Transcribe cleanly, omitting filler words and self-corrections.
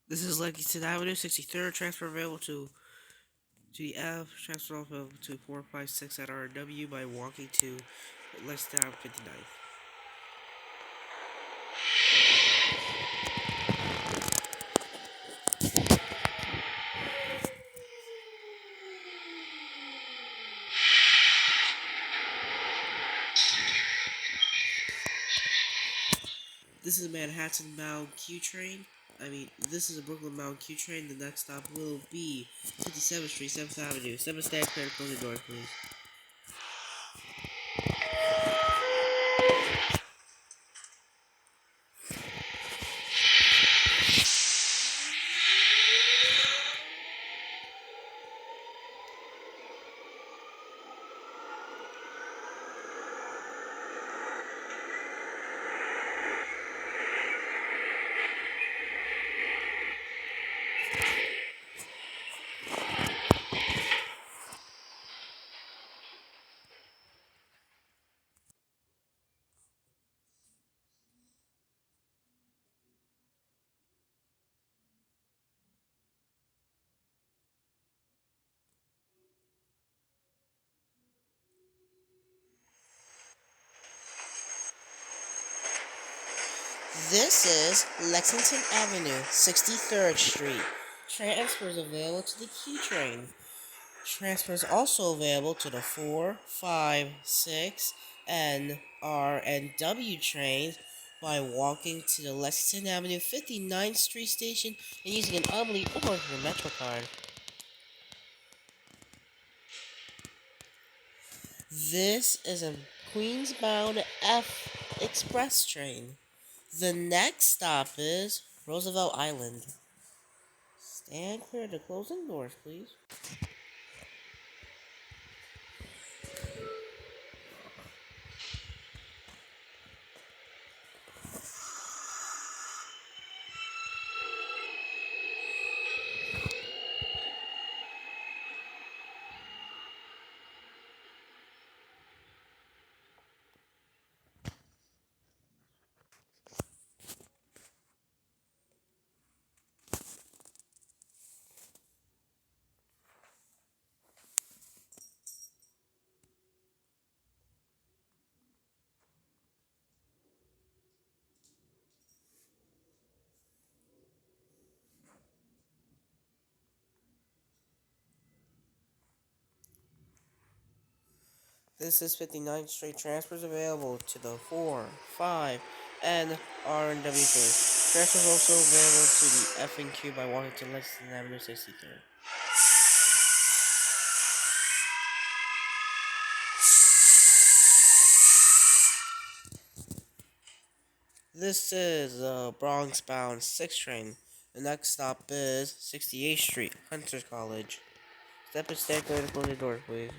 This is Lexington Avenue, 63rd. Transfer available to the F. Transfer available to 456 at RW by walking to Lexington Avenue 59th. This is a Manhattan bound Q train. This is a Brooklyn bound Q train. The next stop will be 57th Street, 7th Avenue. 7 stand clear, close the door, please. This is Lexington Avenue, 63rd Street. Transfers available to the Q train. Transfers also available to the 4, 5, 6, N, R, and W trains by walking to the Lexington Avenue 59th Street station and using an Omni or your MetroCard. This is a Queens-bound F Express train. The next stop is Roosevelt Island. Stand clear of the closing doors, please. This is 59th Street. Transfers available to the 4, 5, N, R, and W trains. Transfers also available to the F and Q by walking to Lexington Avenue 63. This is a Bronx-bound 6 train. The next stop is 68th Street, Hunter's College. Step and stand clear to close the door, please.